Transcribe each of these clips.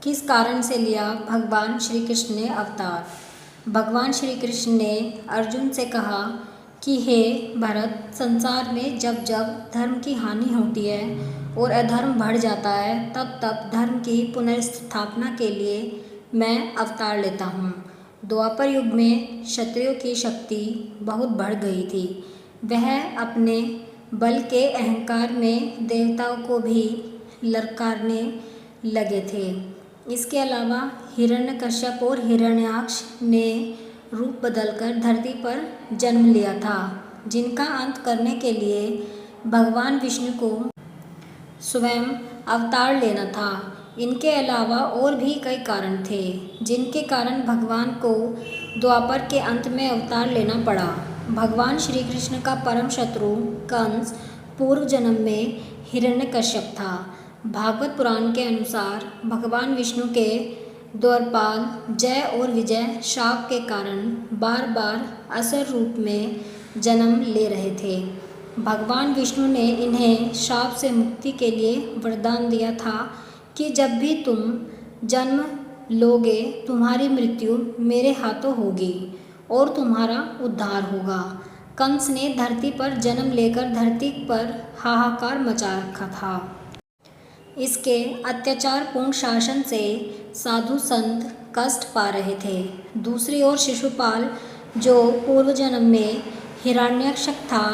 किस कारण से लिया भगवान श्री कृष्ण ने अवतार? भगवान श्री कृष्ण ने अर्जुन से कहा कि हे भरत, संसार में जब जब धर्म की हानि होती है और अधर्म बढ़ जाता है तब तब धर्म की पुनर्स्थापना के लिए मैं अवतार लेता हूँ। द्वापर युग में क्षत्रियों की शक्ति बहुत बढ़ गई थी। वह अपने बल के अहंकार में देवताओं को भी ललकारने लगे थे। इसके अलावा हिरण्यकश्यप और हिरण्याक्ष ने रूप बदलकर धरती पर जन्म लिया था, जिनका अंत करने के लिए भगवान विष्णु को स्वयं अवतार लेना था। इनके अलावा और भी कई कारण थे जिनके कारण भगवान को द्वापर के अंत में अवतार लेना पड़ा। भगवान श्री कृष्ण का परम शत्रु कंस पूर्व जन्म में हिरण्यकश्यप था। भागवत पुराण के अनुसार भगवान विष्णु के द्वारपाल जय और विजय शाप के कारण बार बार असुर रूप में जन्म ले रहे थे। भगवान विष्णु ने इन्हें शाप से मुक्ति के लिए वरदान दिया था कि जब भी तुम जन्म लोगे तुम्हारी मृत्यु मेरे हाथों होगी और तुम्हारा उद्धार होगा। कंस ने धरती पर जन्म लेकर धरती पर हाहाकार मचा रखा था। इसके अत्याचारपूर्ण शासन से साधु संत कष्ट पा रहे थे। दूसरी ओर शिशुपाल, जो पूर्व जन्म में हिरण्यकश्यप था,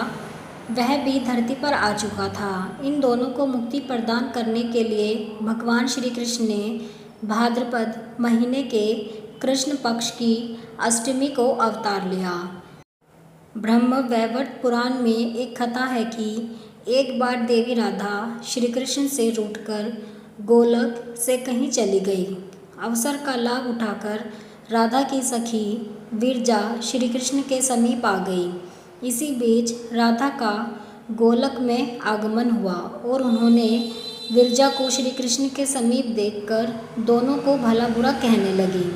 वह भी धरती पर आ चुका था। इन दोनों को मुक्ति प्रदान करने के लिए भगवान श्री कृष्ण ने भाद्रपद महीने के कृष्ण पक्ष की अष्टमी को अवतार लिया। ब्रह्म वैवर्त पुराण में एक कथा है कि एक बार देवी राधा श्री कृष्ण से रूठकर गोलोक से कहीं चली गई। अवसर का लाभ उठाकर राधा की सखी विरजा श्री कृष्ण के समीप आ गई। इसी बीच राधा का गोलोक में आगमन हुआ और उन्होंने विरजा को श्री कृष्ण के समीप देखकर दोनों को भला बुरा कहने लगी।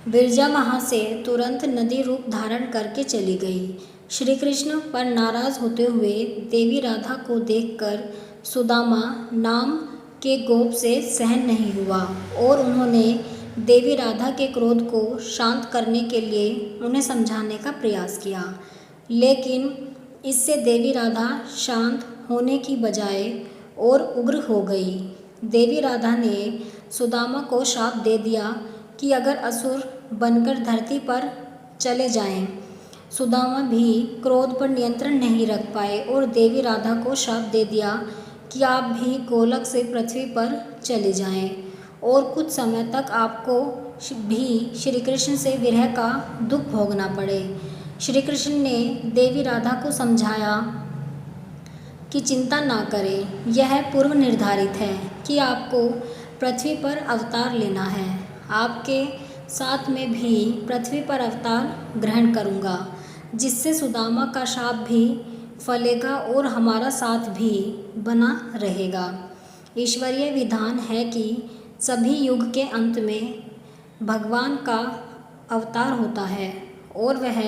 विरजा वहाँ से तुरंत नदी रूप धारण करके चली गई। श्री कृष्ण पर नाराज होते हुए देवी राधा को देखकर सुदामा नाम के गोप से सहन नहीं हुआ और उन्होंने देवी राधा के क्रोध को शांत करने के लिए उन्हें समझाने का प्रयास किया, लेकिन इससे देवी राधा शांत होने की बजाय और उग्र हो गई। देवी राधा ने सुदामा को शाप दे दिया कि अगर असुर बनकर धरती पर चले जाएं। सुदामा भी क्रोध पर नियंत्रण नहीं रख पाए और देवी राधा को शाप दे दिया कि आप भी गोलोक से पृथ्वी पर चले जाएं और कुछ समय तक आपको भी श्री कृष्ण से विरह का दुख भोगना पड़े। श्री कृष्ण ने देवी राधा को समझाया कि चिंता ना करें, यह पूर्व निर्धारित है कि आपको पृथ्वी पर अवतार लेना है। आपके साथ में भी पृथ्वी पर अवतार ग्रहण करूँगा, जिससे सुदामा का शाप भी फलेगा और हमारा साथ भी बना रहेगा। ईश्वरीय विधान है कि सभी युग के अंत में भगवान का अवतार होता है और वह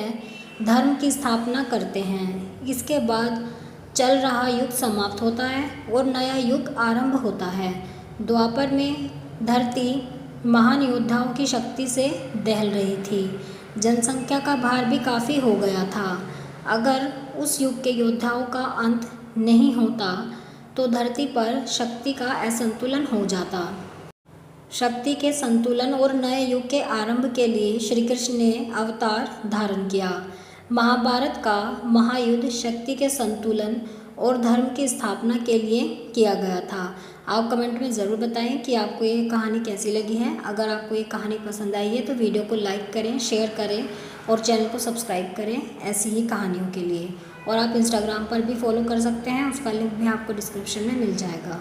धर्म की स्थापना करते हैं। इसके बाद चल रहा युग समाप्त होता है और नया युग आरंभ होता है। द्वापर में धरती महान योद्धाओं की शक्ति से दहल रही थी। जनसंख्या का भार भी काफ़ी हो गया था। अगर उस युग के योद्धाओं का अंत नहीं होता तो धरती पर शक्ति का असंतुलन हो जाता। शक्ति के संतुलन और नए युग के आरंभ के लिए श्री कृष्ण ने अवतार धारण किया। महाभारत का महायुद्ध शक्ति के संतुलन और धर्म की स्थापना के लिए किया गया था। आप कमेंट में ज़रूर बताएं कि आपको ये कहानी कैसी लगी है। अगर आपको ये कहानी पसंद आई है तो वीडियो को लाइक करें, शेयर करें और चैनल को सब्सक्राइब करें ऐसी ही कहानियों के लिए। और आप इंस्टाग्राम पर भी फॉलो कर सकते हैं, उसका लिंक भी आपको डिस्क्रिप्शन में मिल जाएगा।